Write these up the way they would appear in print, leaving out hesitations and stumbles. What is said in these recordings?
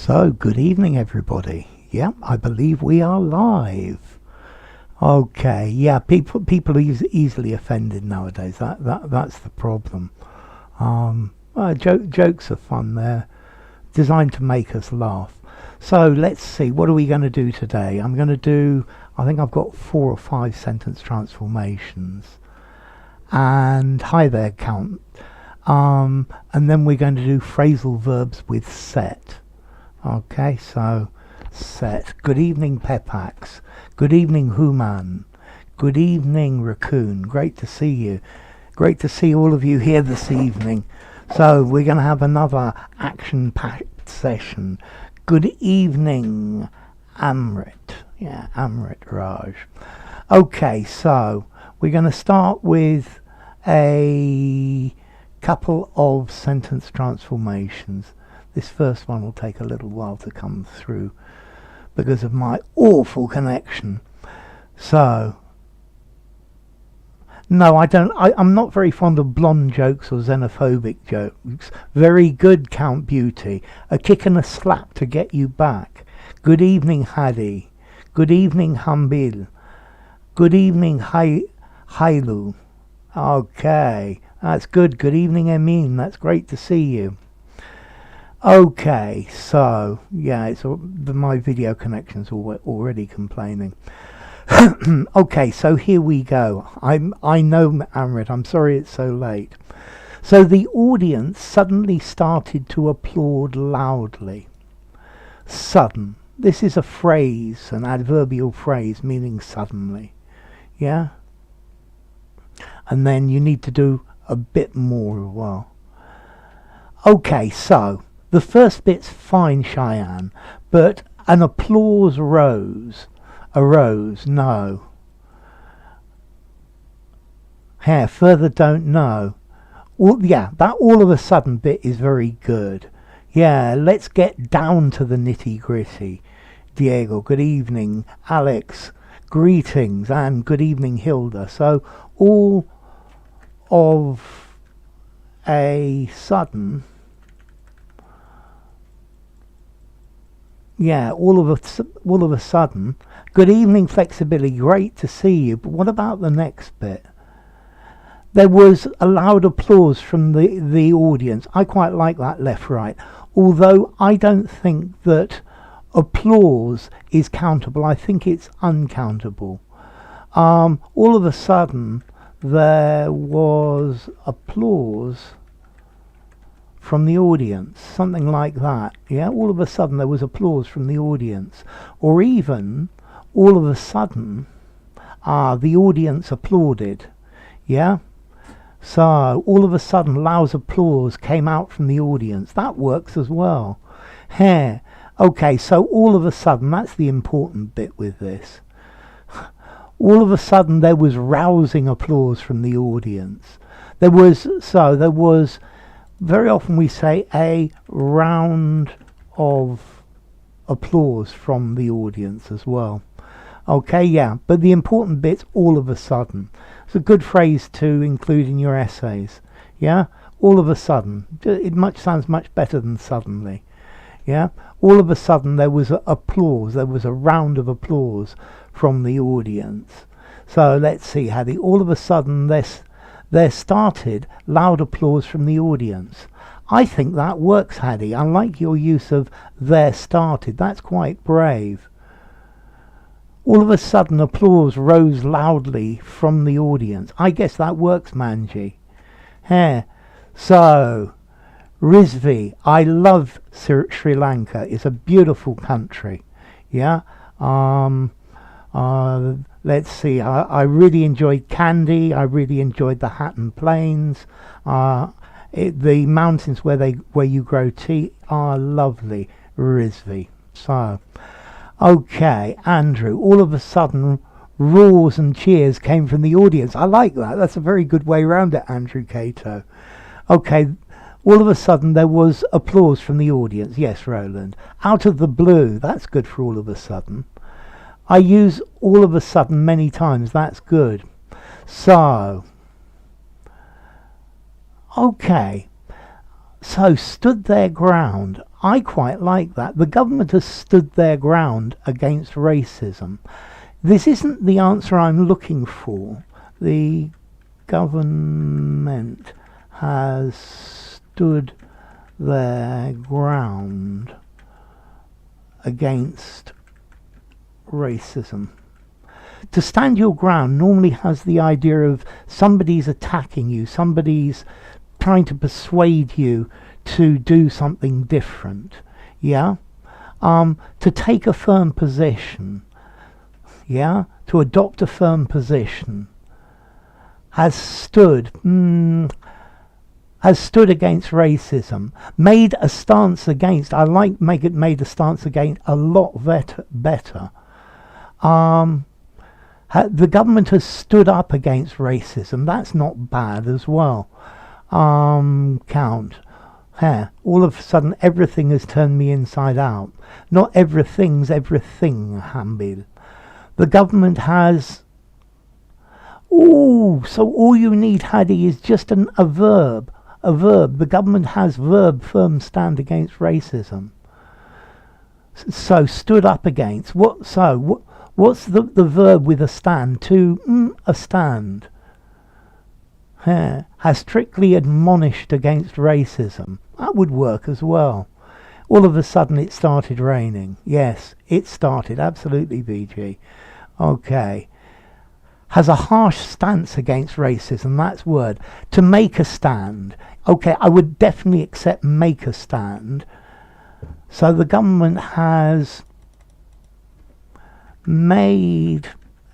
So, good evening, everybody. Yeah, I believe we are live. Okay, yeah, people are easily offended nowadays. That's the problem. Jokes are fun. They're designed to make us laugh. So let's see. What are we going to do today? I think I've got 4 or 5 sentence transformations. And hi there, Count. And then we're going to do phrasal verbs with set. Okay, so set. Good evening, Pepax. Good evening, Human. Good evening, Raccoon. Great to see you. Great to see all of you here this evening. So we're going to have another action-packed session. Good evening, Amrit. Yeah, Amrit Raj. Okay, so we're going to start with a couple of sentence transformations. This first one will take a little while to come through because of my awful connection. So, no, I'm not very fond of blonde jokes or xenophobic jokes. Very good, Count Beauty. A kick and a slap to get you back. Good evening, Hadi. Good evening, Hambil. Good evening, Hailu. Okay, that's good. Good evening, Emin. That's great to see you. Okay, so yeah, my video connection's already complaining. Okay, so here we go. I know, Amrit, I'm sorry it's so late. So the audience suddenly started to applaud loudly. Sudden. This is a phrase, an adverbial phrase meaning suddenly. Yeah? And then you need to do a bit more as well. Okay, so the first bit's fine, Cheyenne, but an applause arose, no. Here, further don't know. Yeah, that all of a sudden bit is very good. Yeah, let's get down to the nitty gritty. Diego, good evening. Alex, greetings, and good evening, Hilda. So all of a sudden, yeah, all of a sudden, good evening, Flexibility, great to see you. But what about the next bit? There was a loud applause from the audience. I quite like that left-right, although I don't think that applause is countable. I think it's uncountable. All of a sudden, there was applause from the audience, something like that. Yeah, all of a sudden there was applause from the audience, or even all of a sudden the audience applauded. Yeah, so all of a sudden loud applause came out from the audience. That works as well. Here, okay, so all of a sudden, that's the important bit with this. All of a sudden there was rousing applause from the audience. There was very often we say a round of applause from the audience as well. Okay, yeah, but the important bit's all of a sudden. It's a good phrase to include in your essays. Yeah, all of a sudden. It sounds much better than suddenly. Yeah, all of a sudden there was applause. There was a round of applause from the audience. So let's see, Hadi. All of a sudden there started loud applause from the audience. I think that works, Hadi. I like your use of there started. That's quite brave. All of a sudden applause rose loudly from the audience. I guess that works, Manji. Here. So, Rizvi, I love Sri Lanka. It's a beautiful country. Yeah. Let's see. I really enjoyed Kandy. I really enjoyed the Hatton Plains. The mountains where you grow tea are lovely, Rizvi. So, okay, Andrew. All of a sudden, roars and cheers came from the audience. I like that. That's a very good way around it, Andrew Cato. Okay, all of a sudden there was applause from the audience. Yes, Roland. Out of the blue. That's good for all of a sudden. I use all of a sudden many times. That's good. So, okay. So, stood their ground. I quite like that. The government has stood their ground against racism. This isn't the answer I'm looking for. The government has stood their ground against racism. To stand your ground normally has the idea of somebody's attacking you, somebody's trying to persuade you to do something different. Yeah? To take a firm position. Yeah? To adopt a firm position. Has stood against racism. Made a stance against. I like made a stance against a lot better. The government has stood up against racism. That's not bad as well. Count. All of a sudden everything has turned me inside out. Not everything's everything, Hambil. The government has... Ooh, so all you need, Hadi, is just a verb. A verb. The government has verb firm stand against racism. So stood up against. What's the verb with a stand? A stand. Has strictly admonished against racism. That would work as well. All of a sudden it started raining. Yes, it started. Absolutely, BG. Okay. Has a harsh stance against racism. That's word. To make a stand. Okay, I would definitely accept make a stand. So the government has made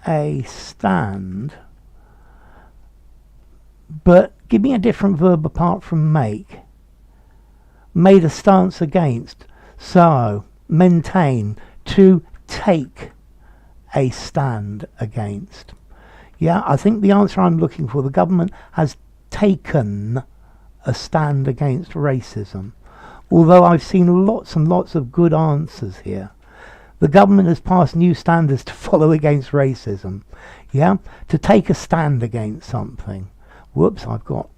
a stand. But give me a different verb apart from make. Made a stance against. So, maintain. To take a stand against. Yeah, I think the answer I'm looking for, the government has taken a stand against racism. Although I've seen lots and lots of good answers here. The government has passed new standards to follow against racism. Yeah, to take a stand against something. Whoops, I've got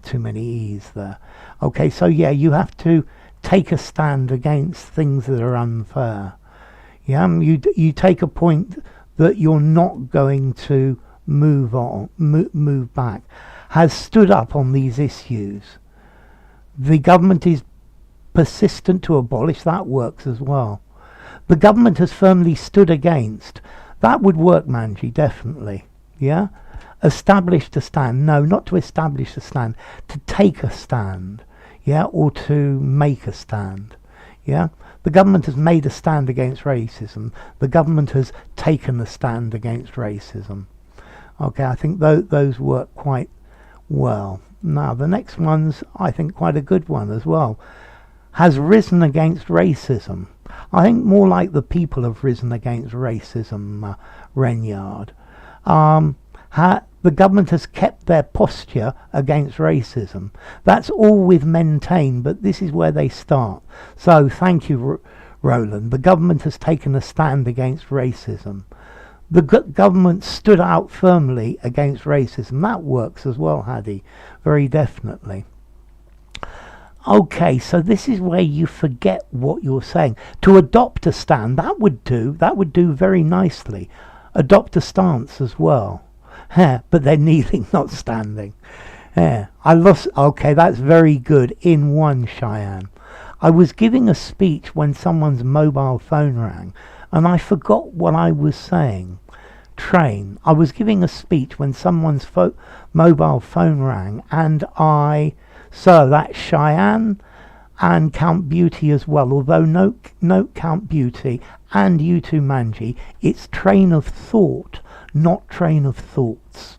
too many E's there. Okay, so yeah, you have to take a stand against things that are unfair. Yeah, you take a point that you're not going to move back. Has stood up on these issues. The government is persistent to abolish. That works as well. The government has firmly stood against. That would work, Manji, definitely. Yeah. Established a stand. No, not to establish a stand. To take a stand. Yeah, or to make a stand. Yeah. The government has made a stand against racism. The government has taken a stand against racism. Okay, I think those work quite well. Now, the next one's, I think, quite a good one as well. Has risen against racism. I think more like the people have risen against racism, Renyard. The government has kept their posture against racism. That's all with maintain, but this is where they start. So, thank you, Roland. The government has taken a stand against racism. The government stood out firmly against racism. That works as well, Hadi. Very definitely. Okay, so this is where you forget what you're saying. To adopt a stand, that would do very nicely. Adopt a stance as well. But they're kneeling, not standing. I lost. Okay, that's very good. In one, Cheyenne. I was giving a speech when someone's mobile phone rang, and I forgot what I was saying. Train. I was giving a speech when someone's mobile phone rang, and so that's Cheyenne and Count Beauty as well. Although note Count Beauty and you too, Manji. It's train of thought, not train of thoughts.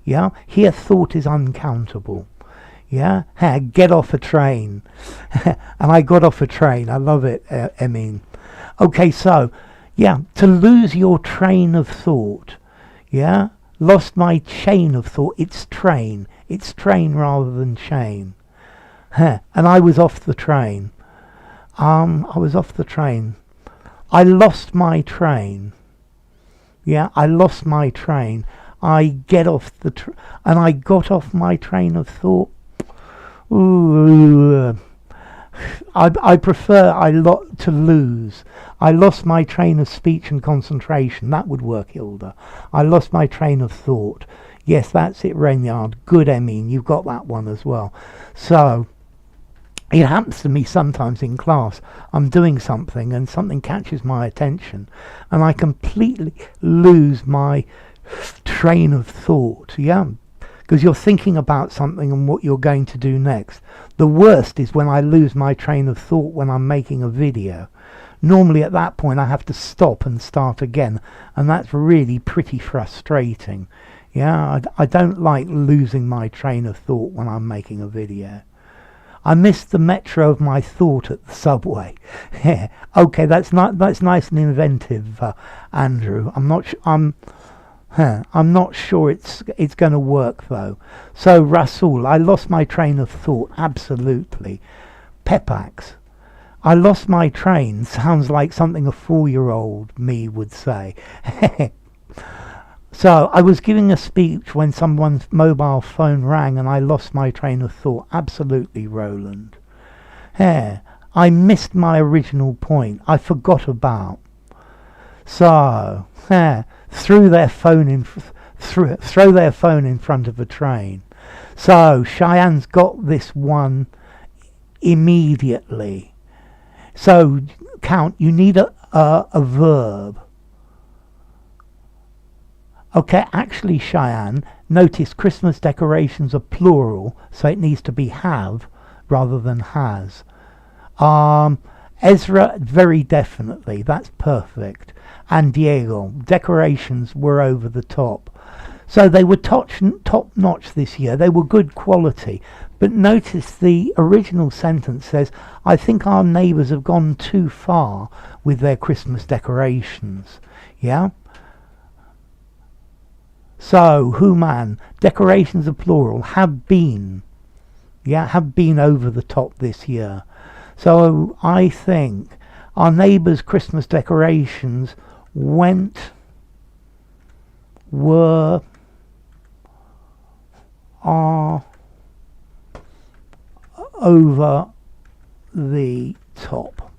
Yeah, here thought is uncountable. Yeah, get off a train. And I got off a train. I love it, Emin. Okay, so yeah, to lose your train of thought. Yeah, lost my chain of thought. It's train rather than chain. And I was off the train. I was off the train. I lost my train. Yeah, I lost my train. I get off the and I got off my train of thought. Ooh. I prefer to lose. I lost my train of speech and concentration. That would work, Hilda. I lost my train of thought. Yes, that's it, Reynard. Good, Emine. You've got that one as well. So, it happens to me sometimes in class. I'm doing something and something catches my attention and I completely lose my train of thought. Yeah, because you're thinking about something and what you're going to do next. The worst is when I lose my train of thought when I'm making a video. Normally at that point I have to stop and start again, and that's really pretty frustrating. Yeah, I don't like losing my train of thought when I'm making a video. I missed the metro of my thought at the subway. Yeah, okay, that's nice and inventive, Andrew. I'm not sure it's going to work though. So Rasul, I lost my train of thought. Absolutely. Pepax, I lost my train. Sounds like something a 4-year-old me would say. So I was giving a speech when someone's mobile phone rang and I lost my train of thought. Absolutely, Roland. I missed my original point. I forgot about. So, throw their phone in front of a train. So Cheyenne's got this one immediately. So Count, you need a verb. Okay, actually, Cheyenne, notice Christmas decorations are plural, so it needs to be have rather than has. Ezra, very definitely, that's perfect. And Diego, decorations were over the top. So they were top notch this year, they were good quality. But notice the original sentence says, I think our neighbours have gone too far with their Christmas decorations. Yeah? So, Human, decorations are plural, have been. Yeah, have been over the top this year. So, I think our neighbours' Christmas decorations are over the top.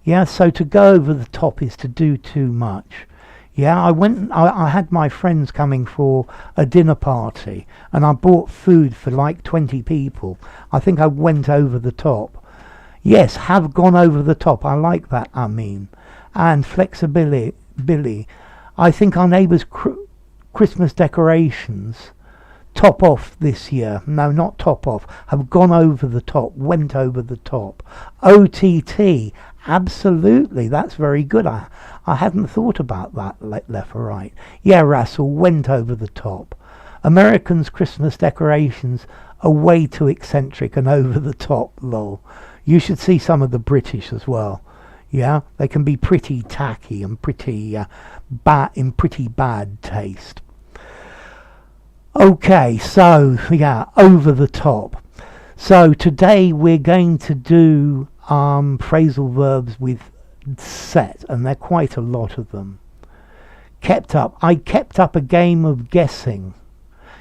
Yeah, so to go over the top is to do too much. Yeah, I had my friends coming for a dinner party and I bought food for like 20 people. I think I went over the top. Yes, have gone over the top. I like that, I mean. And flexibility, Billy. I think our neighbours' Christmas decorations top off this year. No, not top off. Have gone over the top, went over the top. OTT, absolutely. That's very good. I hadn't thought about that left or right. Yeah, Russell, went over the top. Americans' Christmas decorations are way too eccentric and over the top, lol. You should see some of the British as well. Yeah, they can be pretty tacky and pretty bad taste. Okay, so yeah, over the top. So today we're going to do phrasal verbs with set, and there are quite a lot of them. Kept up. I kept up a game of guessing.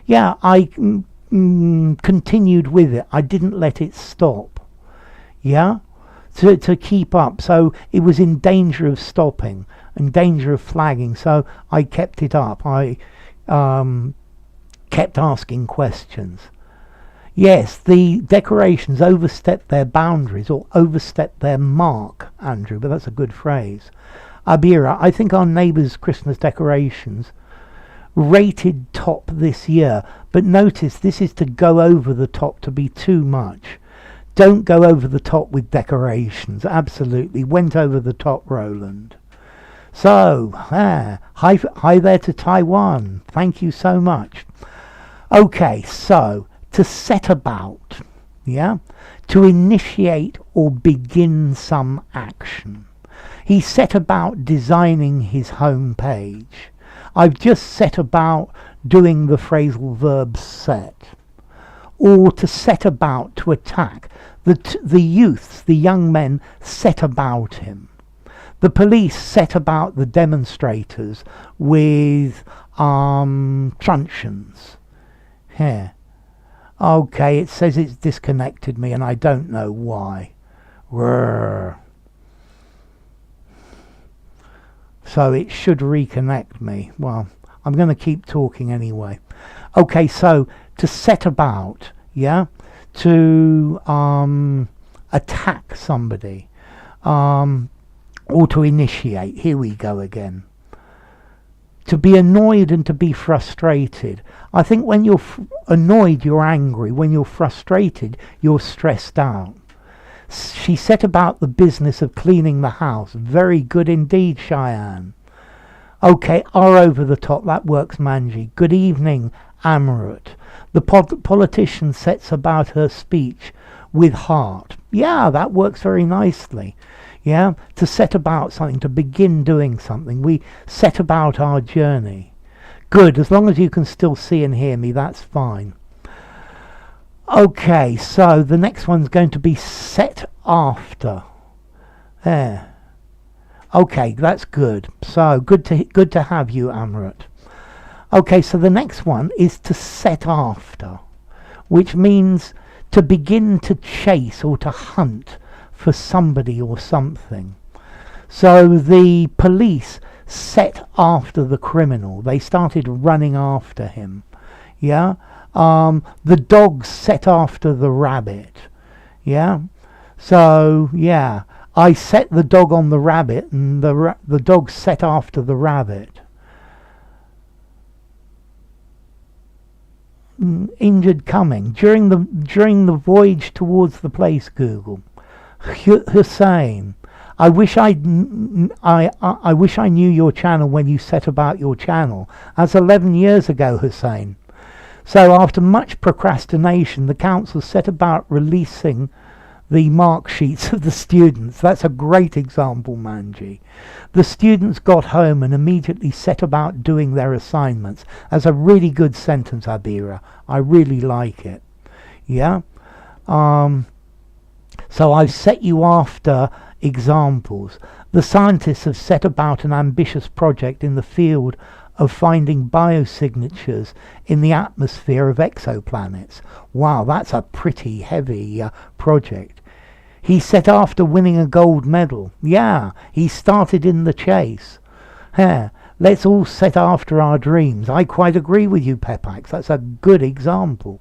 Yeah, I continued with it. I didn't let it stop. Yeah, to keep up. So it was in danger of stopping, in danger of flagging. So I kept it up. I kept asking questions. Yes, the decorations overstepped their boundaries or overstepped their mark, Andrew, but that's a good phrase. Abira, I think our neighbours' Christmas decorations rated top this year, but notice this is to go over the top, to be too much. Don't go over the top with decorations. Absolutely. Went over the top, Roland. So, hi there to Taiwan. Thank you so much. Okay, so to set about, yeah, to initiate or begin some action. He set about designing his home page. I've just set about doing the phrasal verb set. Or to set about to attack. The youths, the young men, set about him. The police set about the demonstrators with truncheons. Here. Okay, it says it's disconnected me and I don't know why. Rrr. So it should reconnect me. Well, I'm going to keep talking anyway. Okay, so to set about, yeah, to attack somebody, or to initiate. Here we go again. To be annoyed and to be frustrated. I think when you're annoyed, you're angry. When you're frustrated, you're stressed out. She set about the business of cleaning the house. Very good indeed, Cheyenne. Okay, R over the top. That works, Manji. Good evening, Amrut. The politician sets about her speech with heart. Yeah, that works very nicely. Yeah, to set about something, to begin doing something. We set about our journey. Good, as long as you can still see and hear me, that's fine. Okay, so the next one's going to be set after. There. Okay, that's good. So good to have you, Amrut. Okay, so the next one is to set after, which means to begin to chase or to hunt for somebody or something. So the police set after the criminal. They started running after him. Yeah. The dogs set after the rabbit. Yeah. So yeah, I set the dog on the rabbit, and the dog set after the rabbit. Injured coming during the voyage towards the place. Google. Hussein, I wish I knew your channel when you set about your channel. That's 11 years ago, Hussein. So after much procrastination, the council set about releasing the mark sheets of the students. That's a great example, Manji. The students got home and immediately set about doing their assignments. That's a really good sentence, Abira. I really like it. Yeah. So I've set you after examples. The scientists have set about an ambitious project in the field of finding biosignatures in the atmosphere of exoplanets. Wow, that's a pretty heavy project. He set after winning a gold medal. Yeah, he started in the chase. Yeah, let's all set after our dreams. I quite agree with you, Pepax. That's a good example.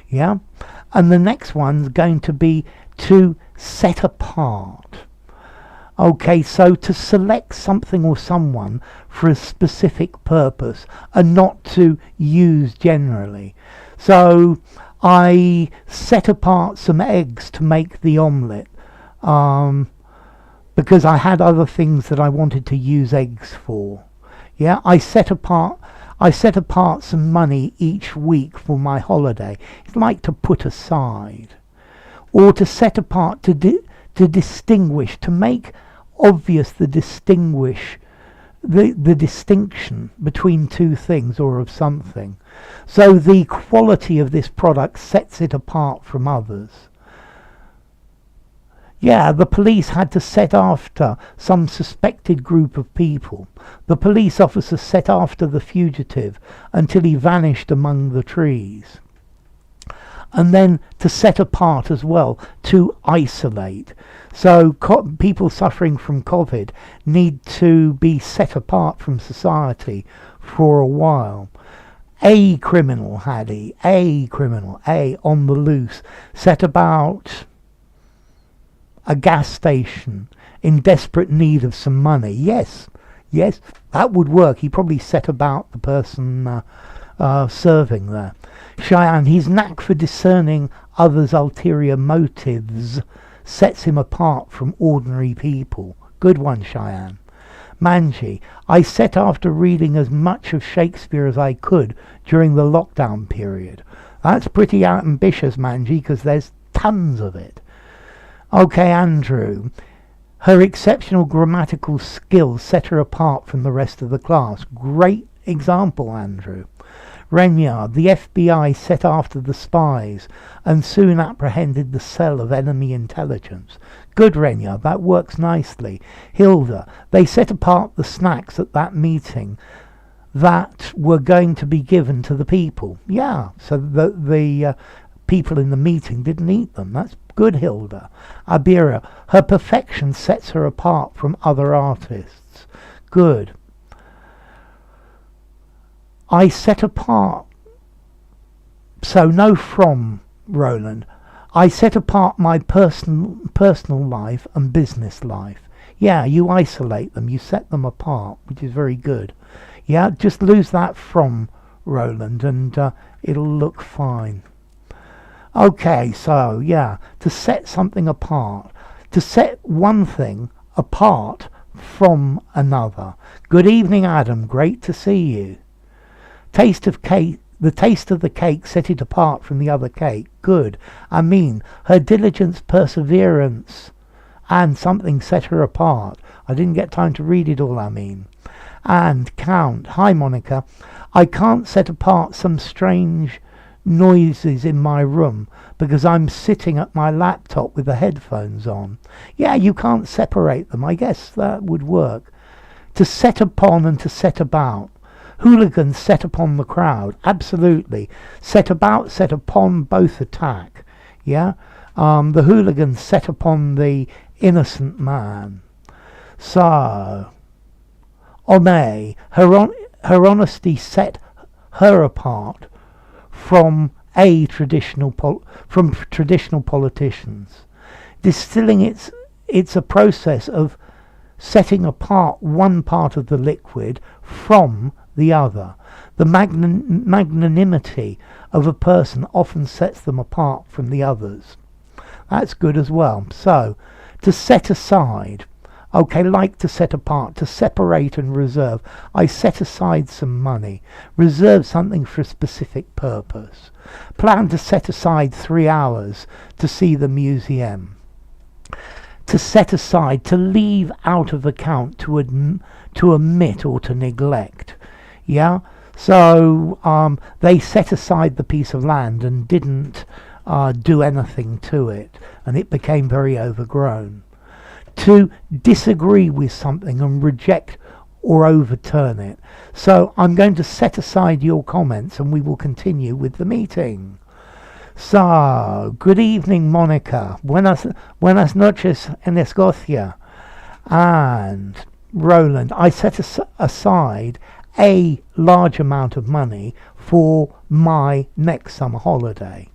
Yeah, and the next one's going to be to set apart. Okay, so to select something or someone for a specific purpose and not to use generally. So I set apart some eggs to make the omelette because I had other things that I wanted to use eggs for. Yeah, I set apart some money each week for my holiday. It's like to put aside. Or to set apart, to distinguish, to make obvious the distinction between two things or of something. So the quality of this product sets it apart from others. Yeah, the police had to set after some suspected group of people. The police officer set after the fugitive until he vanished among the trees. And then to set apart as well, to isolate. So people suffering from COVID need to be set apart from society for a while. A criminal on the loose, set about a gas station in desperate need of some money. Yes, that would work. He probably set about the person serving there. Cheyenne, his knack for discerning others' ulterior motives sets him apart from ordinary people. Good one, Cheyenne. Manji, I set after reading as much of Shakespeare as I could during the lockdown period. That's pretty ambitious, Manji, because there's tons of it. Okay, Andrew. Her exceptional grammatical skills set her apart from the rest of the class. Great example, Andrew. Renyard, the FBI set after the spies and soon apprehended the cell of enemy intelligence. Good, Renyard, that works nicely. Hilda, they set apart the snacks at that meeting that were going to be given to the people. Yeah, so the people in the meeting didn't eat them. That's Good, Hilda. Abira, her perfection sets her apart from other artists. Good. I set apart. So no from, Roland. I set apart my personal life and business life. Yeah, you isolate them, you set them apart, which is very good. Yeah, just lose that from, Roland, and it'll look fine. Okay, so yeah, to set something apart, to set one thing apart from another. Good evening, Adam, great to see you. Taste of cake. The taste of the cake set it apart from the other cake. Good. I mean, her diligence, perseverance, and something set her apart. I didn't get time to read it all, I mean. And count. Hi, Monica. I can't set apart some strange noises in my room because I'm sitting at my laptop with the headphones on. Yeah, you can't separate them. I guess that would work. To set upon and to set about. Hooligans set upon the crowd. Absolutely. Set about, set upon, both attack. Yeah? The hooligans set upon the innocent man. So, Omei, her honesty set her apart from traditional politicians. Distilling, it's a process of setting apart one part of the liquid from the other. The magnanimity of a person often sets them apart from the others. That's good as well. So, to set aside. Okay, like to set apart, to separate and reserve. I set aside some money. Reserve something for a specific purpose. Plan to set aside 3 hours to see the museum. To set aside, to leave out of account, to omit or to neglect. Yeah? So they set aside the piece of land and didn't do anything to it, and it became very overgrown. To disagree with something and reject or overturn it. So I'm going to set aside your comments and we will continue with the meeting. So, good evening, Monica. Buenas noches en Escocia. And Roland, I set aside a large amount of money for my next summer holiday.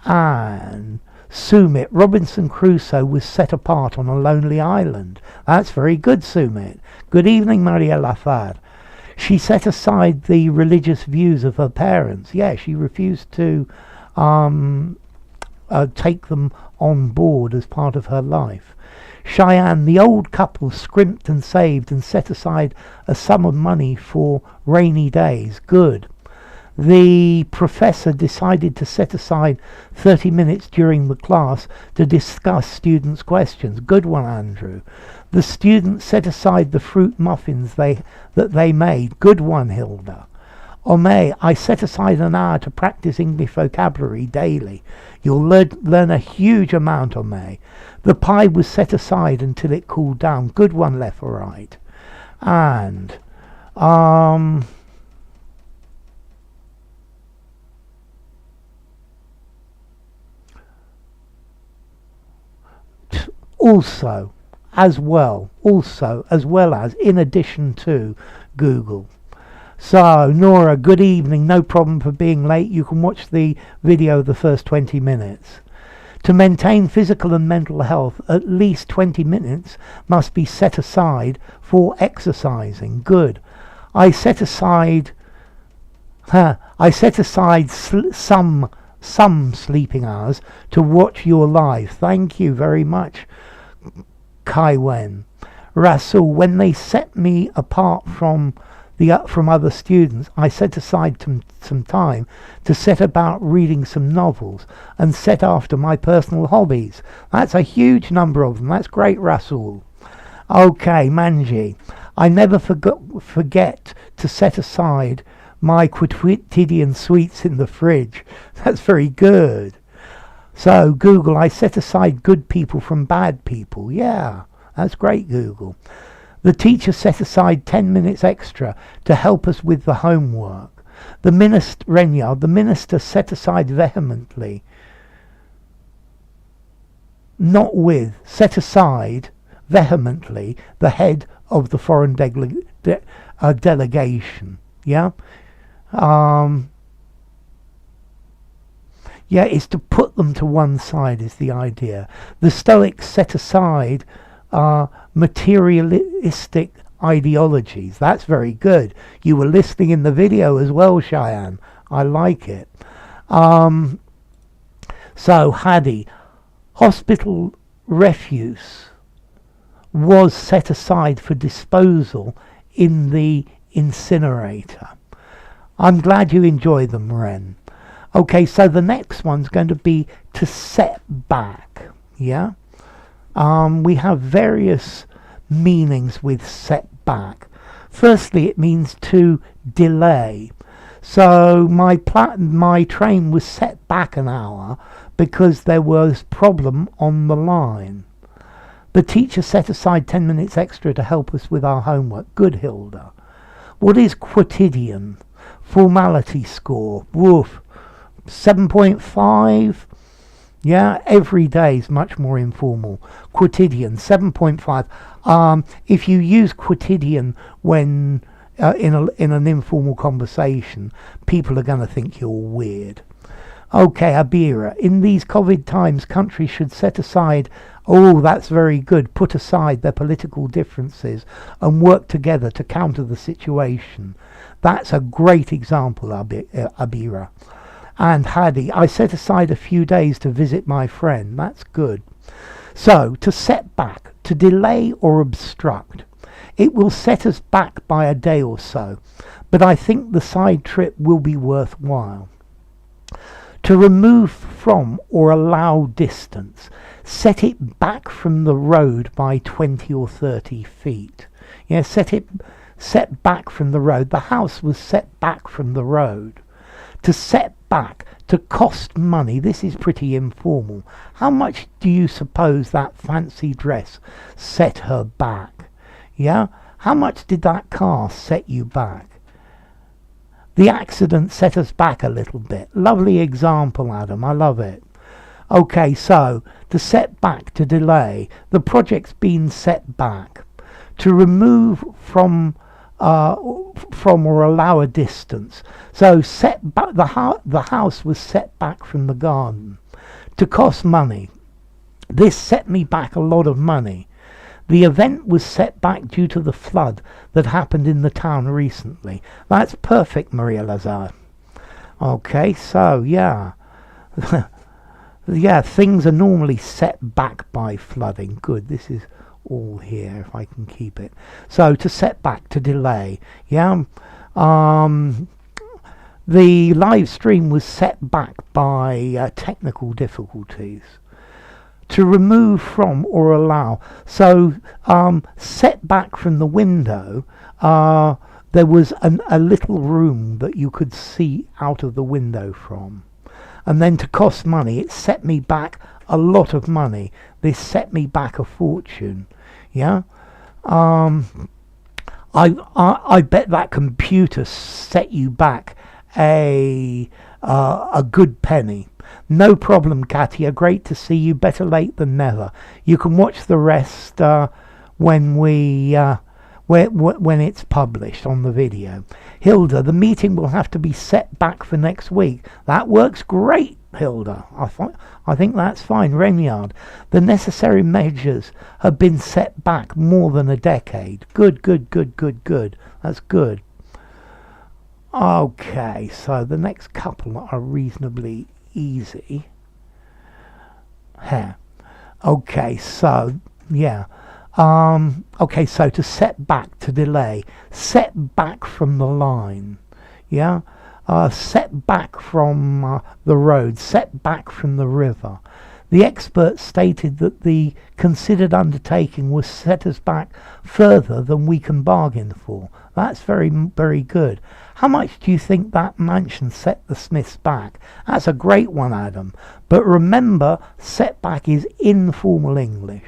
And Sumit, Robinson Crusoe was set apart on a lonely island. That's very good, Sumit. Good evening, Maria Lafar. She set aside the religious views of her parents. Yeah, she refused to take them on board as part of her life. Cheyenne, the old couple scrimped and saved and set aside a sum of money for rainy days. Good. The professor decided to set aside 30 minutes during the class to discuss students' questions. Good one, Andrew. The students set aside the fruit muffins that they made. Good one, Hilda. Omei, I set aside an hour to practice English vocabulary daily. You'll learn a huge amount, Omei. The pie was set aside until it cooled down. Good one, left or right. And also as well as in addition to Google. So Nora, good evening, no problem for being late. You can watch the video the first 20 minutes. To maintain physical and mental health, at least 20 minutes must be set aside for exercising. Good. I set aside some sleeping hours to watch your live. Thank you very much, Kai Wen. Rasul, when they set me apart from other students, I set aside some time to set about reading some novels and set after my personal hobbies. That's a huge number of them. That's great, Rasul. Okay, Manji, I never forget to set aside my quotidian sweets in the fridge. That's very good. So, Google, I set aside good people from bad people. Yeah, that's great, Google. The teacher set aside 10 minutes extra to help us with the homework. The minister set aside vehemently not with, set aside vehemently the head of the foreign delegation. Yeah? Yeah, it's to put them to one side is the idea. The Stoics set aside materialistic ideologies. That's very good. You were listening in the video as well, Cheyenne. I like it. So, Hadi, hospital refuse was set aside for disposal in the incinerator. I'm glad you enjoy them, Ren. Okay, so the next one's going to be to set back. Yeah? We have various meanings with set back. Firstly, it means to delay. So my train was set back an hour because there was problem on the line. The teacher set aside 10 minutes extra to help us with our homework. Good, Hilda. What is quotidian? Formality score. Woof. 7.5. Yeah, every day is much more informal. Quotidian, 7.5. If you use quotidian when in an informal conversation, people are going to think you're weird. Okay, Abira. In these COVID times, countries should set aside, oh, that's very good, put aside their political differences and work together to counter the situation. That's a great example, Abira. And Hadi, I set aside a few days to visit my friend. That's good. So, to set back, to delay or obstruct. It will set us back by a day or so, but I think the side trip will be worthwhile. To remove from or allow distance. Set it back from the road by 20 or 30 feet. Yeah, set back from the road. The house was set back from the road. To set back, to cost money. This is pretty informal. How much do you suppose that fancy dress set her back? Yeah? How much did that car set you back? The accident set us back a little bit. Lovely example, Adam. I love it. Okay, so to set back, to delay. The project's been set back. To remove from or allow a distance. So set back, the house was set back from the garden. To cost money. This set me back a lot of money. The event was set back due to the flood that happened in the town recently. That's perfect, Maria Lazar. Okay, so yeah. Yeah, things are normally set back by flooding. Good, this is all here if I can keep it. So to set back, to delay. Yeah. The live stream was set back by technical difficulties. To remove from or allow. So set back from the window, there was a little room that you could see out of the window from. And then to cost money, it set me back a lot of money. This set me back a fortune. Yeah. I bet that computer set you back a good penny. No problem, Katia. Great to see you. Better late than never. You can watch the rest when it's published on the video. Hilda, the meeting will have to be set back for next week. That works great, Hilda. I think that's fine. Renyard, the necessary measures have been set back more than a decade. Good. That's good. Okay, so the next couple are reasonably easy. Here. Okay, so yeah. Okay, so to set back, to delay, set back from the line. Yeah. Set back from the road, set back from the river. The expert stated that the considered undertaking was set us back further than we can bargain for. That's very, very good. How much do you think that mansion set the Smiths back? That's a great one, Adam. But remember, setback is informal English.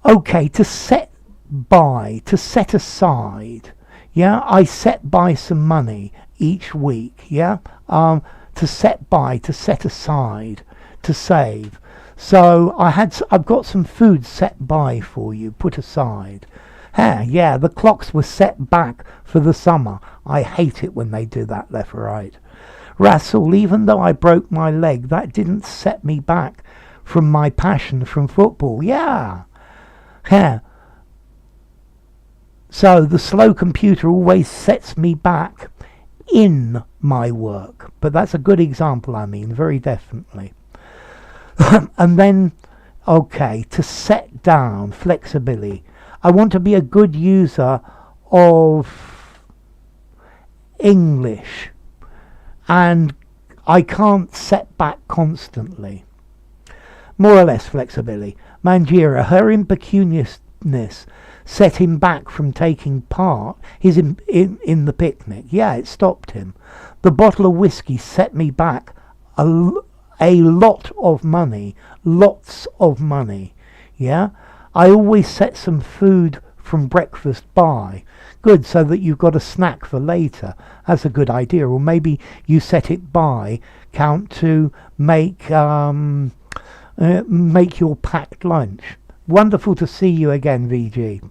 Okay, to set by, to set aside. Yeah, I set by some money each week. Yeah, to set by, to set aside, to save. So I've got some food set by for you, put aside. Yeah, the clocks were set back for the summer. I hate it when they do that left or right. Phrasal, even though I broke my leg, that didn't set me back from my passion from football. Yeah. So the slow computer always sets me back in my work. But that's a good example, I mean, very definitely. And then, okay, to set down, flexibility. I want to be a good user of English, and I can't set back constantly. More or less flexibility. Manjira, her impecuniousness set him back from taking part in the picnic. Yeah, it stopped him. The bottle of whiskey set me back a lot of money. Lots of money. Yeah? I always set some food from breakfast by. Good, so that you've got a snack for later. That's a good idea. Or maybe you set it by, count to make your packed lunch. Wonderful to see you again, VG.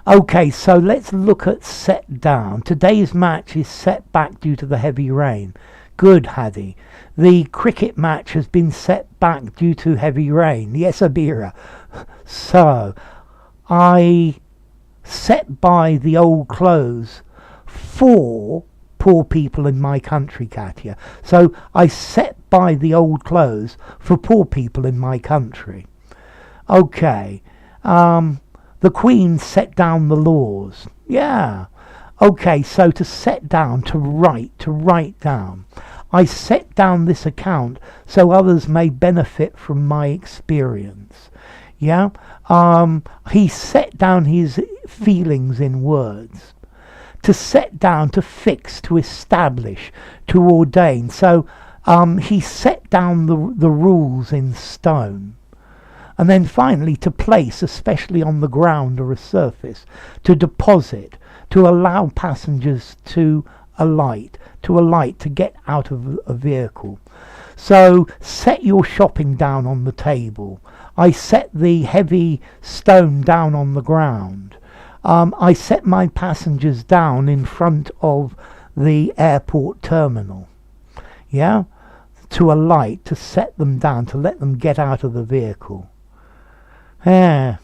Okay, so let's look at set down. Today's match is set back due to the heavy rain. Good, Hadi. The cricket match has been set back due to heavy rain. Yes, Abira. So, I set by the old clothes for poor people in my country, Katya. So, I set by the old clothes for poor people in my country. Okay. The Queen set down the laws. Yeah. Okay, so to set down, to write down. I set down this account so others may benefit from my experience. Yeah? He set down his feelings in words. To set down, to fix, to establish, to ordain. So he set down the rules in stone. And then finally, to place, especially on the ground or a surface, to deposit, to allow passengers to alight, to get out of a vehicle. So set your shopping down on the table. I set the heavy stone down on the ground. I set my passengers down in front of the airport terminal. Yeah? To alight, to set them down, to let them get out of the vehicle. Yeah.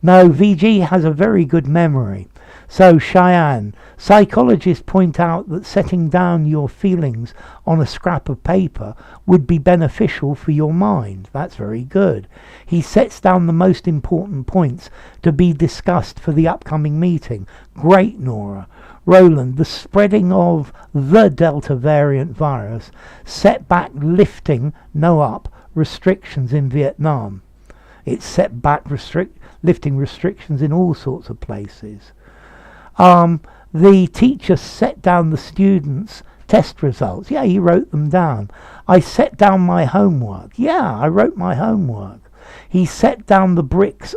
No, VG has a very good memory. So, Cheyenne, psychologists point out that setting down your feelings on a scrap of paper would be beneficial for your mind. That's very good. He sets down the most important points to be discussed for the upcoming meeting. Great, Nora. Roland, the spreading of the Delta variant virus set back lifting, no up, restrictions in Vietnam. It set back lifting restrictions in all sorts of places. The teacher set down the students' test results. Yeah, he wrote them down. I set down my homework. Yeah, I wrote my homework. He set down the bricks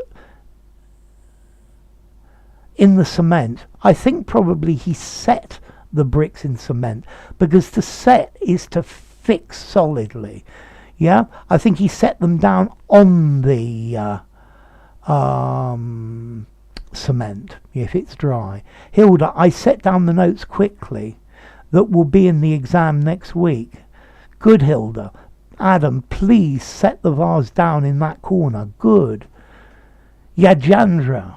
in the cement. I think probably he set the bricks in cement, because to set is to fix solidly. Yeah, I think he set them down on the cement, if it's dry. Hilda, I set down the notes quickly that will be in the exam next week. Good, Hilda. Adam, please set the vase down in that corner. Good. Yajandra,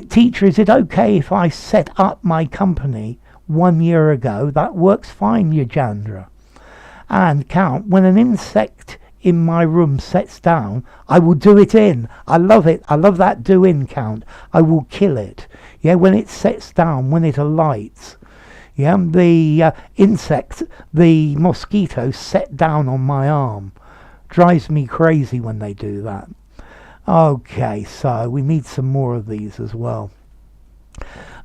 teacher, is it okay if I set up my company 1 year ago? That works fine, Yajandra. And Count, when an insect in my room sets down, I will do it in. I love it. I love that do in, Count. I will kill it. Yeah, when it sets down, when it alights. Yeah, the insect, the mosquito set down on my arm. Drives me crazy when they do that. Okay, so we need some more of these as well.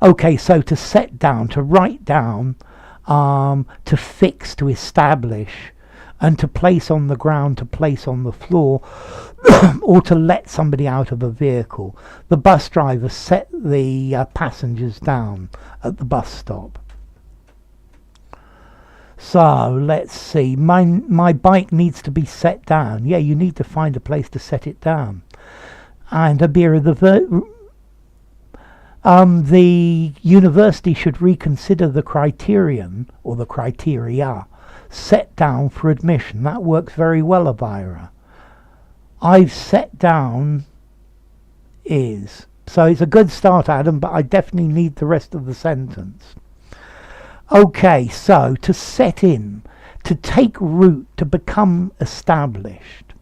Okay, so to set down, to write down, to fix, to establish, and to place on the ground, to place on the floor, or to let somebody out of a vehicle. The bus driver set the passengers down at the bus stop. So let's see. My bike needs to be set down. Yeah, you need to find a place to set it down. And Abira, the university should reconsider the criterion or the criteria set down for admission. That works very well, Abira. I've set down is. So it's a good start, Adam, but I definitely need the rest of the sentence. Okay, so to set in, to take root, to become established.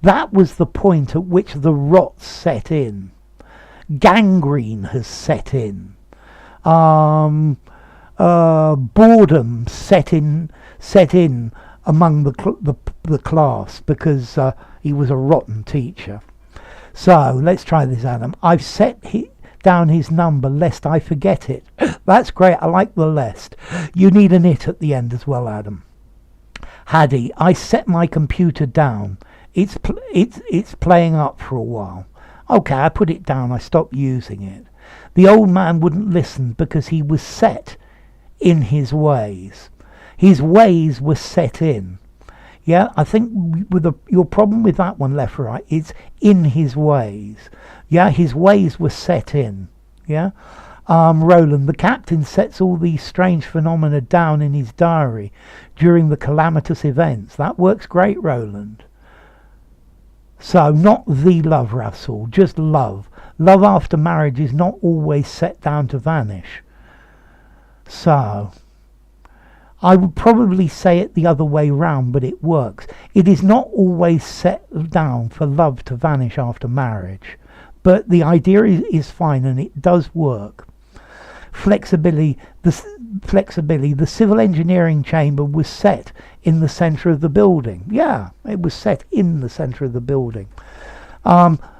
That was the point at which the rot set in. Gangrene has set in. Boredom set in among the class because he was a rotten teacher. So let's try this, Adam. I've set down his number lest I forget it. That's great. I like the lest. You need an it at the end as well, Adam. Haddy, I set my computer down. It's playing up for a while. Okay, I put it down. I stopped using it. The old man wouldn't listen because he was set in his ways. His ways were set in. Yeah, I think with your problem with that one, left or right, it's in his ways. Yeah, his ways were set in. Yeah, Roland, the captain sets all these strange phenomena down in his diary during the calamitous events. That works great, Roland. So, not the love, Russell, just love. Love after marriage is not always set down to vanish. So, I would probably say it the other way round, but it works. It is not always set down for love to vanish after marriage, but the idea is fine and it does work. Flexibility, the civil engineering chamber was set in the centre of the building. Yeah, it was set in the centre of the building.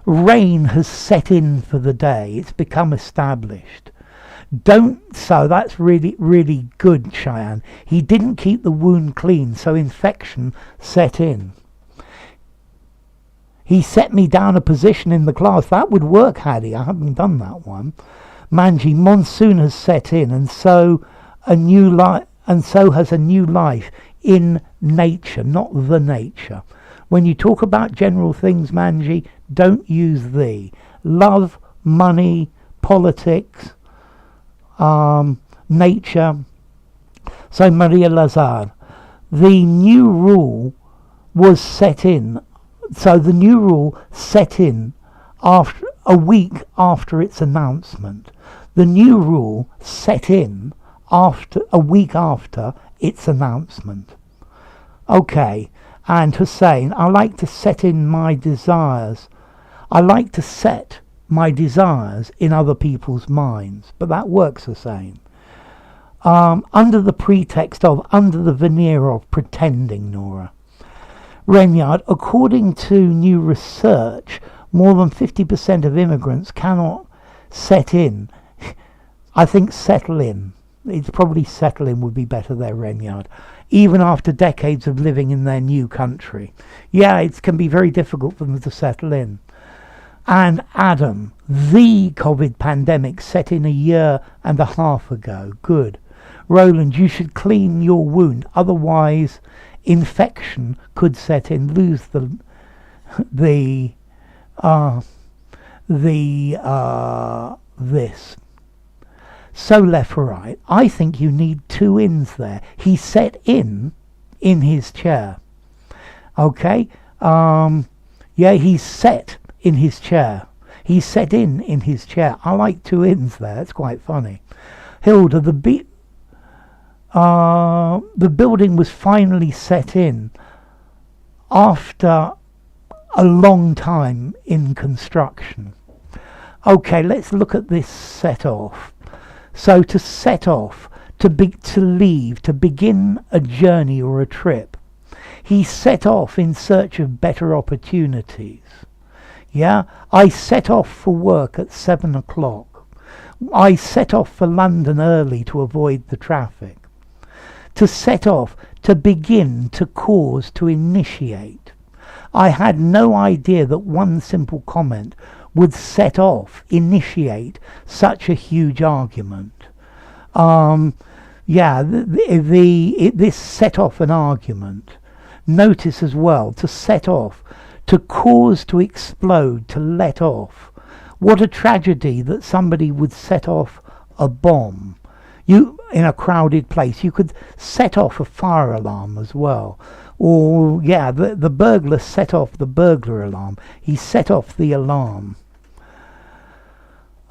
Rain has set in for the day. It's become established. So that's really, really good, Cheyenne. He didn't keep the wound clean, so infection set in. He set me down a position in the class. That would work, Hattie. I haven't done that one. Manji, monsoon has set in, and so has a new life in nature, not the nature. When you talk about general things, Manji, don't use the. Love, money, politics, nature. So Maria Lazar, the new rule was set in. So the new rule set in after a week after its announcement. The new rule set in after a week after its announcement. Okay, and Hussein, I like to set in my desires. I like to set my desires in other people's minds, but that works, Hussein. Under the pretext of, under the veneer of pretending, Nora. Renyard, according to new research, more than 50% of immigrants cannot set in. I think settle in. It's probably settle in would be better there, Renyard. Even after decades of living in their new country. Yeah, it can be very difficult for them to settle in. And Adam, the COVID pandemic set in 1.5 years ago. Good. Roland, you should clean your wound, otherwise infection could set in. Lose this. So left or right, I think you need 2 ins there. He set in his chair. Okay? Yeah, he's set in his chair. He's set in his chair. I like 2 ins there. That's quite funny. Hilda, the building was finally set in after a long time in construction. Okay, let's look at this set off. So to set off, to leave, to begin a journey or a trip. He set off in search of better opportunities. Yeah, I set off for work at 7 o'clock. I set off for London early to avoid the traffic. To set off, to begin, to cause, to initiate. I had no idea that one simple comment would set off, initiate such a huge argument. Yeah, this set off an argument. Notice as well, to set off, to cause, to explode, to let off. What a tragedy that somebody would set off a bomb. You, in a crowded place, you could set off a fire alarm as well. Or, yeah, the burglar set off the burglar alarm. He set off the alarm.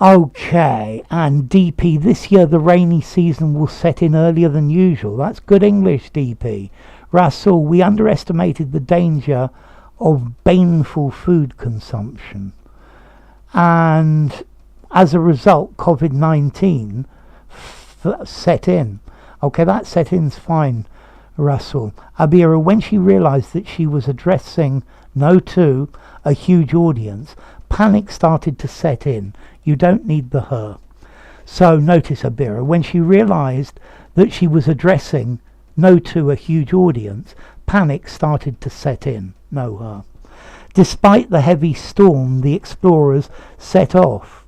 Okay, and DP, this year the rainy season will set in earlier than usual. That's good English, DP. Russell, we underestimated the danger of baneful food consumption. And as a result, COVID-19 set in. Okay, that set in's fine, Russell. Abira, when she realised that she was addressing to a huge audience, panic started to set in. You don't need the her. So notice, Abira, when she realised that she was addressing to a huge audience, panic started to set in. No her. Despite the heavy storm, the explorers set off.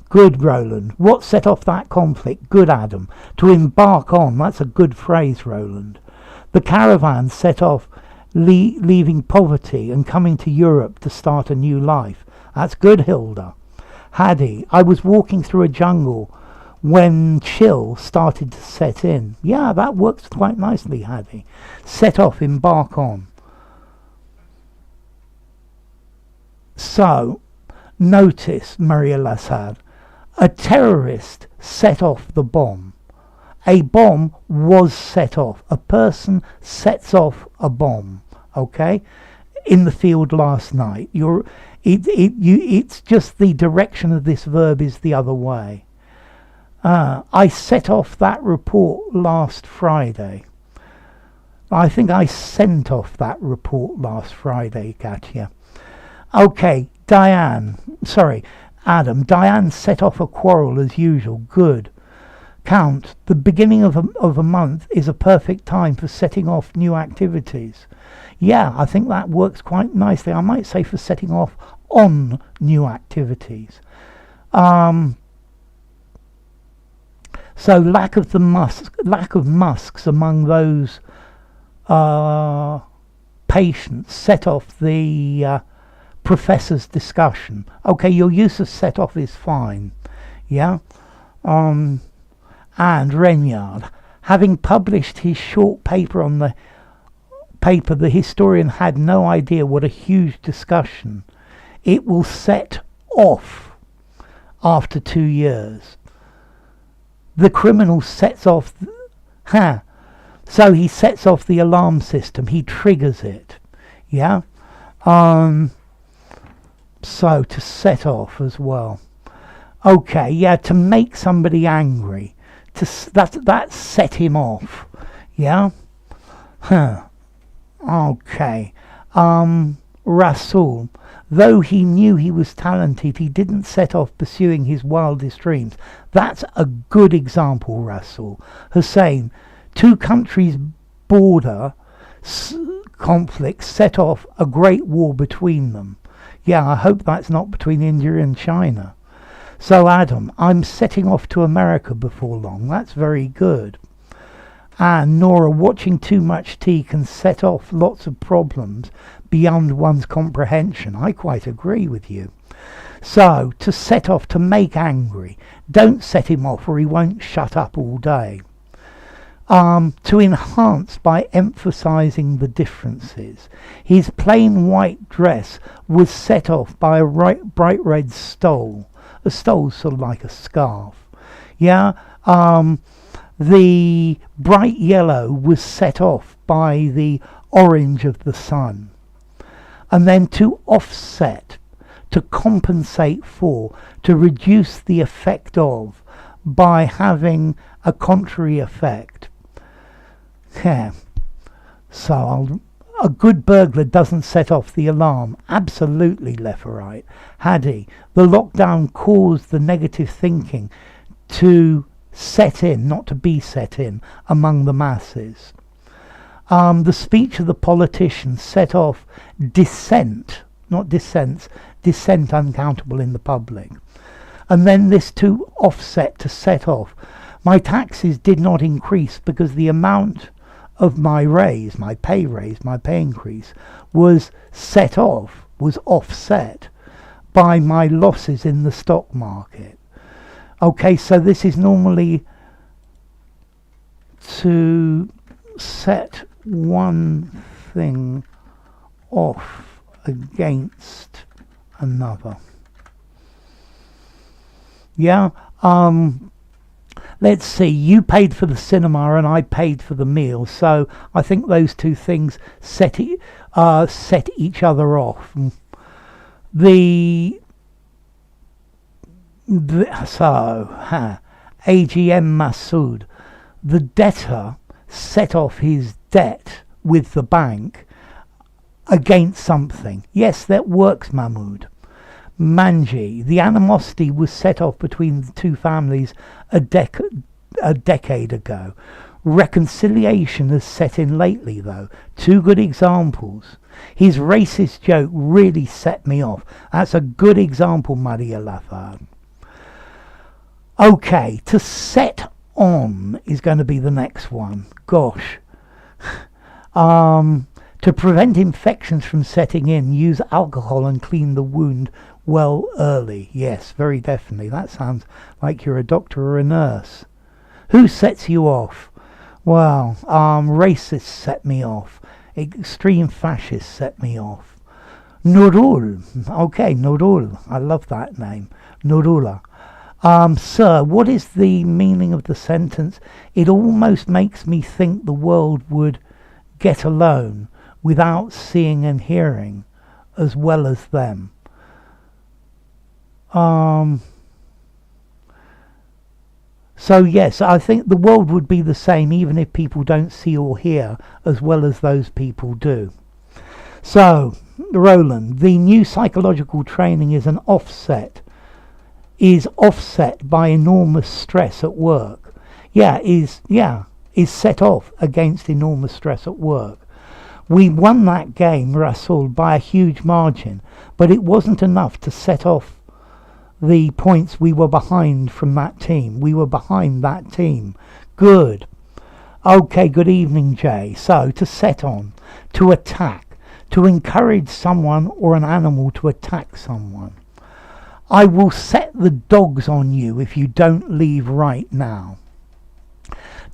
Good, Roland. What set off that conflict? Good, Adam. To embark on. That's a good phrase, Roland. The caravan set off, leaving poverty and coming to Europe to start a new life. That's good, Hilda. Haddy, I was walking through a jungle when chill started to set in. Yeah, that works quite nicely, Haddy. Set off, embark on. So, notice, Maria Lassad, a terrorist set off the bomb. A bomb was set off. A person sets off a bomb, okay, in the field last night. It's just the direction of this verb is the other way. I set off that report last Friday. I think I sent off that report last Friday, Katya. Okay, Adam, Diane set off a quarrel as usual. Good. Count, the beginning of a month is a perfect time for setting off new activities. Yeah, I think that works quite nicely. I might say for setting off on new activities. So lack of musks among those patients set off the professor's discussion. Okay, your use of set off is fine. Yeah. And Renyard, having published his short paper on the paper, the historian had no idea what a huge discussion it will set off after 2 years. The criminal sets off so he sets off the alarm system, he triggers it. Yeah. So to set off as well. Okay, yeah, to make somebody angry, that set him off. Yeah. Okay. Rasul, though he knew he was talented, he didn't set off pursuing his wildest dreams. That's a good example, Rasul. Hussein, 2 countries' border conflicts set off a great war between them. Yeah, I hope that's not between India and China. So Adam, I'm setting off to America before long. That's very good. And Nora, watching too much tea can set off lots of problems beyond one's comprehension. I quite agree with you. So, to set off, to make angry. Don't set him off or he won't shut up all day. To enhance by emphasizing the differences. His plain white dress was set off by a bright red stole. A stole's sort of like a scarf. Yeah. The bright yellow was set off by the orange of the sun. And then to offset, to compensate for, to reduce the effect of, by having a contrary effect. Yeah. So a good burglar doesn't set off the alarm. Absolutely, left or right. Haddy, the lockdown caused the negative thinking to set in, not to be set in, among the masses. The speech of the politician set off dissent, not dissents, uncountable in the public. And then this to offset, to set off, My taxes did not increase because the amount of my raise, my pay increase, was offset by my losses in the stock market. Okay, so this is normally to set one thing off against another. Yeah, let's see, you paid for the cinema and I paid for the meal, so I think those two things set each other off. AGM Masood, the debtor set off his debt with the bank against something. Yes, that works, Mahmood. Manji, the animosity was set off between the two families a decade ago. Reconciliation has set in lately, though. Two good examples. His racist joke really set me off. That's a good example, Maria Lafan. Okay, to set on is going to be the next one. Gosh. To prevent infections from setting in, use alcohol and clean the wound well early. Yes, very definitely. That sounds like you're a doctor or a nurse. Who sets you off? Well, racists set me off. Extreme fascists set me off. Nurul. Okay, Nurul. I love that name. Nurula. Sir, what is the meaning of the sentence? It almost makes me think the world would get alone without seeing and hearing as well as them. So yes, I think the world would be the same even if people don't see or hear as well as those people do. So, Roland, the new psychological training is offset by enormous stress at work. Is set off against enormous stress at work. We won that game, Phrasal, by a huge margin, but it wasn't enough to set off the points we were behind from that team. We were behind that team. Good. Okay, good evening, Jay. So, to set on, to attack, to encourage someone or an animal to attack someone. I will set the dogs on you if you don't leave right now.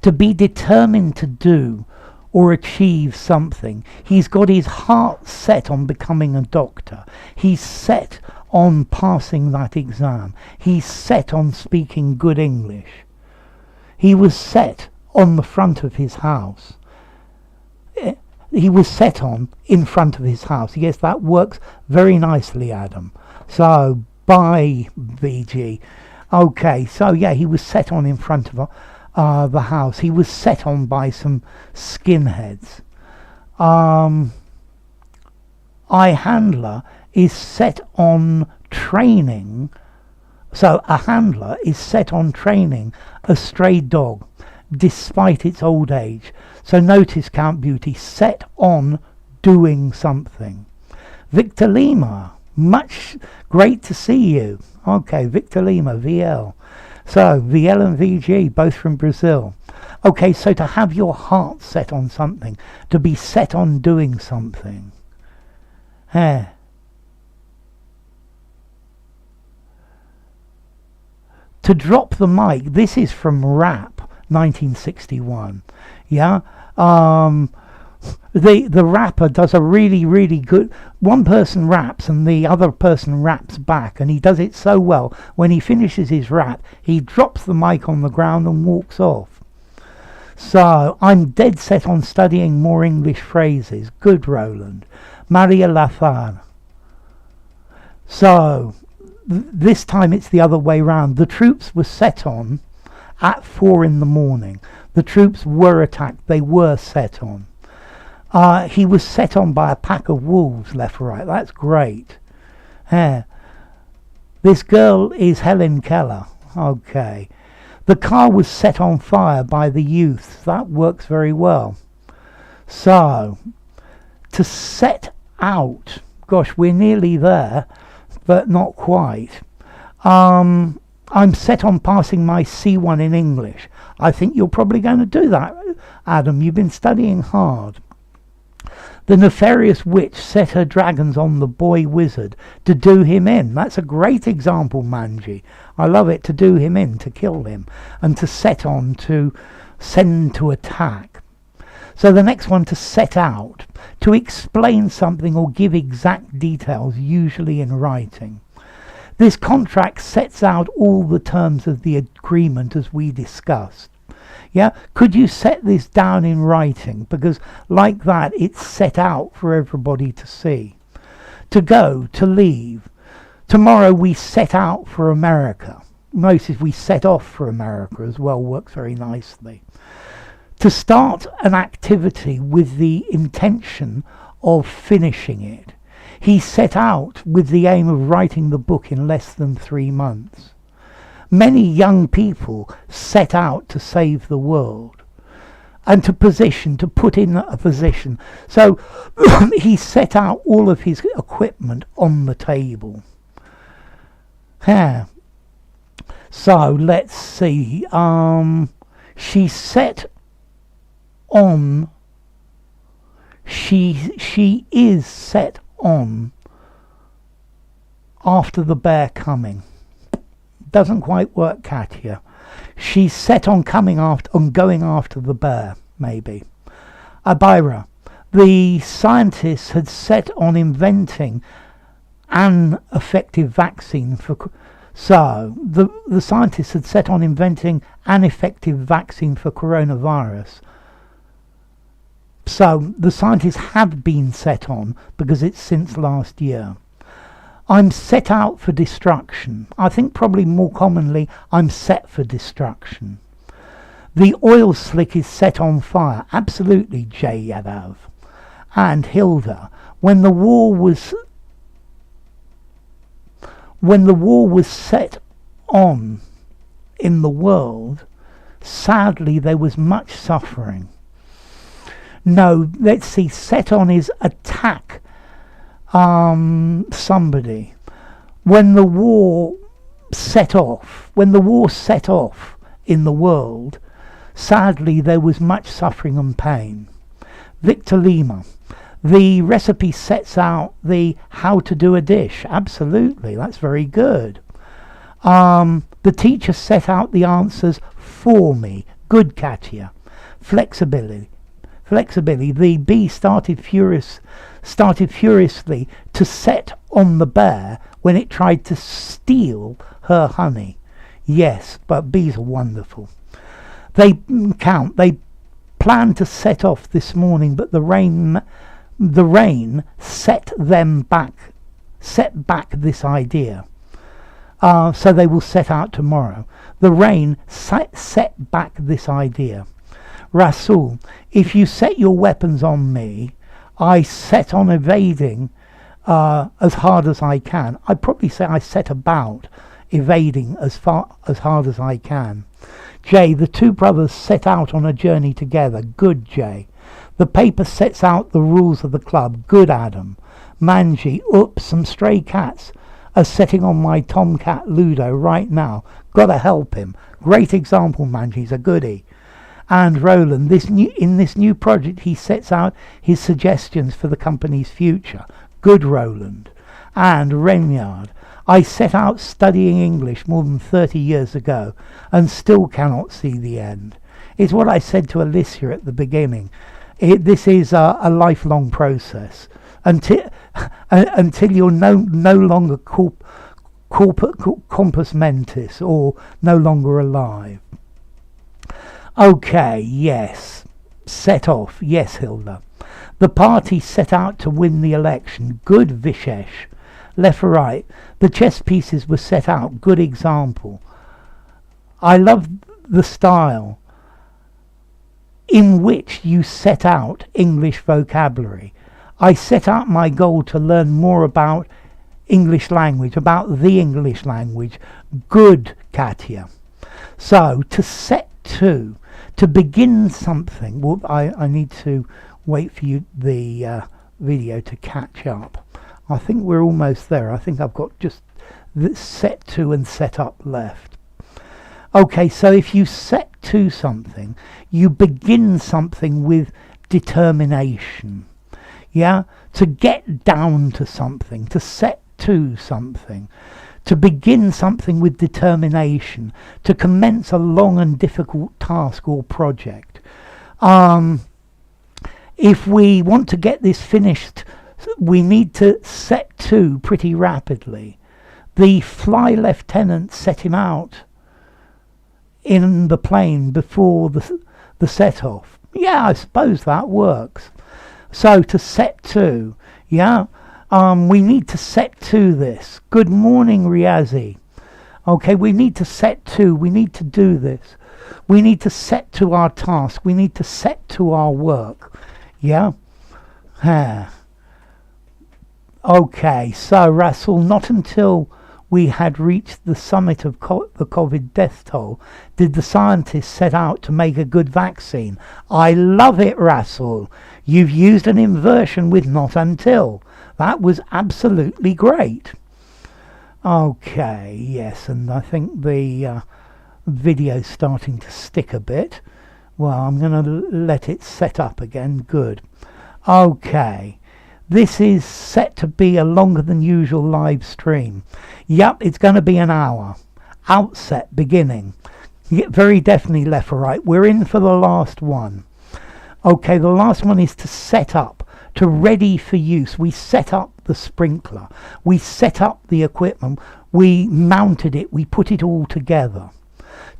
To be determined to do or achieve something. He's got his heart set on becoming a doctor. He's set on passing that exam. He's set on speaking good English. He was set on the front of his house. He was set on in front of his house. Yes, that works very nicely, Adam. So, bye, BG. Okay, so yeah, he was set on in front of the house. He was set on by some skinheads. iHandler is set on training. So a handler is set on training a stray dog despite its old age. So notice, Count Beauty, set on doing something. Victor Lima, great to see you. Okay, Victor Lima, VL. So, VL and VG, both from Brazil. Okay, so to have your heart set on something, to be set on doing something. To drop the mic, this is from Rap, 1961. Yeah? The rapper does a really, really good... One person raps and the other person raps back, and he does it so well. When he finishes his rap, he drops the mic on the ground and walks off. So, I'm dead set on studying more English phrases. Good, Roland. Maria Lafan. So, this time it's the other way round. The troops were set on at 4 in the morning. The troops were attacked. They were set on. He was set on by a pack of wolves, left or right. That's great. This girl is Helen Keller. Okay. The car was set on fire by the youths. That works very well. So, to set out. Gosh, we're nearly there, but not quite. I'm set on passing my C1 in English. I think you're probably going to do that, Adam. You've been studying hard. The nefarious witch set her dragons on the boy wizard to do him in. That's a great example, Manji. I love it. To do him in, to kill him, and to set on, to send to attack. So the next one, to set out, to explain something or give exact details, usually in writing. This contract sets out all the terms of the agreement as we discussed. Yeah, could you set this down in writing? Because like that, it's set out for everybody to see. To go, to leave. Tomorrow we set out for America. Notice we set off for America as well, works very nicely. To start an activity with the intention of finishing it. He set out with the aim of writing the book in less than 3 months. Many young people set out to save the world and to put in a position. So he set out all of his equipment on the table. Yeah. So let's see. She set on. She is set on after the bear coming. Doesn't quite work, Katya. She's set on going after the bear, maybe. Abira. The scientists had set on inventing an effective vaccine for. So the scientists had set on inventing an effective vaccine for coronavirus. So the scientists have been set on because it's since last year. I'm set out for destruction. I think probably more commonly, I'm set for destruction. The oil slick is set on fire. Absolutely, Jay Yadav. And Hilda, when the war was set on in the world, sadly there was much suffering. No, let's see, set on is attack somebody. When the war set off in the world, sadly there was much suffering and pain. Victor Lima. The recipe sets out the how to do a dish. Absolutely, that's very good. The teacher set out the answers for me. Good, Katya. Flexibility. The bee started furiously to set on the bear when it tried to steal her honey. Yes, but bees are wonderful. They planned to set off this morning, but the rain set back this idea. So they will set out tomorrow. The rain set back this idea. Rasul, if you set your weapons on me, I set on evading as hard as I can. I'd probably say I set about evading as hard as I can. Jay, the two brothers set out on a journey together. Good, Jay. The paper sets out the rules of the club. Good, Adam. Manji, oops, some stray cats are setting on my tomcat Ludo right now. Gotta help him. Great example, Manji's a goodie. And Roland, in this new project he sets out his suggestions for the company's future. Good, Roland. And Renyard, I set out studying English more than 30 years ago and still cannot see the end. It's what I said to Alicia at the beginning. This is a lifelong process until you're no longer compos mentis or no longer alive. Okay, yes. Set off. Yes, Hilda. The party set out to win the election. Good, Vishesh. Left or right. The chess pieces were set out. Good example. I love the style in which you set out English vocabulary. I set out my goal to learn more about English language, about the English language. Good, Katya. So, to set to begin something, well, I need to wait for the video to catch up. I think we're almost there. I think I've got just the set to and set up left. Okay, so if you set to something, you begin something with determination. Yeah? To get down to something, to set to something, to begin something with determination, to commence a long and difficult task or project. If we want to get this finished, we need to set to pretty rapidly. The fly lieutenant set him out in the plane before the set off. Yeah, I suppose that works. So to set to, yeah, we need to set to this. Good morning, Riazi. Okay, we need to set to, we need to do this. We need to set to our task. We need to set to our work. Yeah? Okay, so Russell, not until we had reached the summit of the COVID death toll did the scientists set out to make a good vaccine. I love it, Russell. You've used an inversion with not until. That was absolutely great. Okay, yes, and I think the video's starting to stick a bit. Well, I'm going to let it set up again. Good. Okay. This is set to be a longer than usual live stream. Yep, it's going to be an hour. Outset, beginning. Very definitely left or right. We're in for the last one. Okay, the last one is to set up, to ready for use. We set up the sprinkler. We set up the equipment. We mounted it. We put it all together.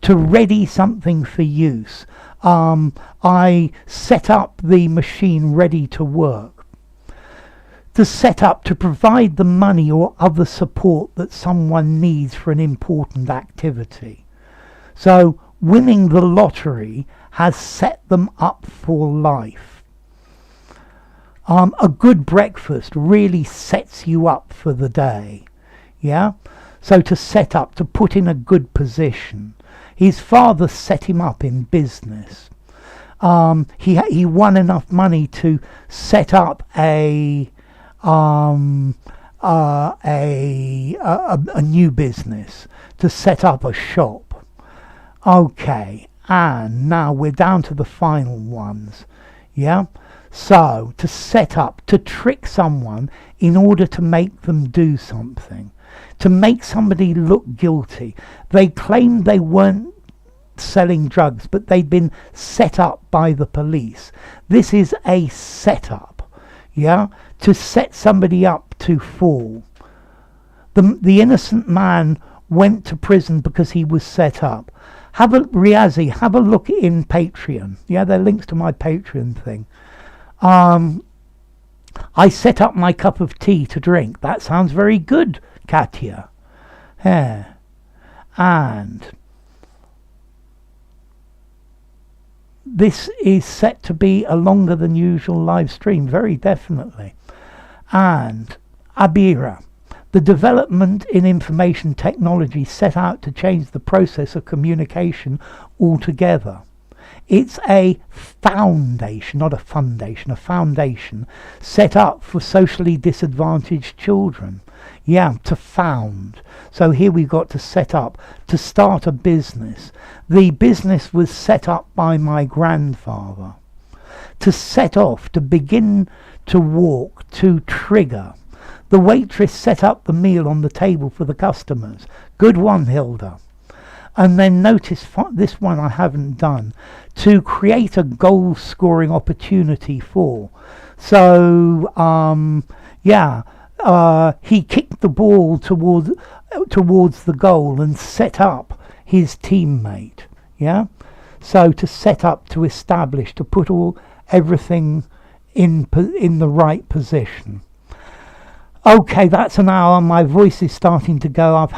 To ready something for use. I set up the machine ready to work. To set up, to provide the money or other support that someone needs for an important activity. So winning the lottery has set them up for life. A good breakfast really sets you up for the day. Yeah? So to set up, to put in a good position. His father set him up in business. He won enough money to set up a new business, to set up a shop. Okay, and now we're down to the final ones. Yeah, so to set up, to trick someone in order to make them do something, to make somebody look guilty. They claimed they weren't selling drugs, but they'd been set up by the police. This is a setup. Yeah, to set somebody up to fall. The innocent man went to prison because he was set up. Riazi, have a look in Patreon. Yeah, there are links to my Patreon thing. I set up my cup of tea to drink. That sounds very good, Katya. Yeah. And this is set to be a longer than usual live stream, very definitely. And Abira, the development in information technology set out to change the process of communication altogether. It's a foundation, not a foundation, a foundation set up for socially disadvantaged children. Yeah, to found. So here we've got to set up, to start a business. The business was set up by my grandfather. To set off, to begin to walk, to trigger. The waitress set up the meal on the table for the customers. Good one, Hilda. And then notice this one I haven't done. To create a goal scoring opportunity for. So, yeah. He kicked the ball towards the goal and set up his teammate. Yeah, so to set up, to establish, to put everything in the right position. Okay, that's an hour. My voice is starting to go. I've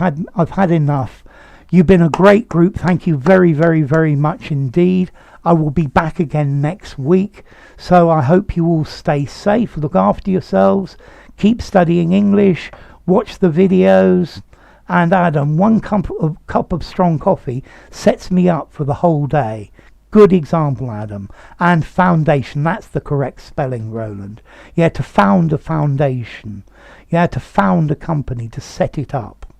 had enough. You've been a great group. Thank you very, very, very much indeed. I will be back again next week. So I hope you all stay safe. Look after yourselves. Keep studying English, watch the videos, and Adam, one cup of strong coffee sets me up for the whole day. Good example, Adam. And foundation, that's the correct spelling, Roland. Yeah, to found a foundation. Yeah, to found a company, to set it up.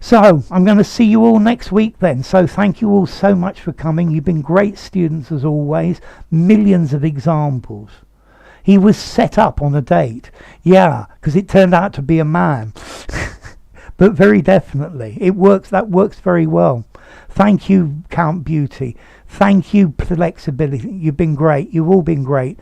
So I'm going to see you all next week then. So thank you all so much for coming. You've been great students as always. Millions of examples. He was set up on a date. Yeah, because it turned out to be a man. But very definitely, it works. That works very well. Thank you, Count Beauty. Thank you, Flexibility. You've been great. You've all been great.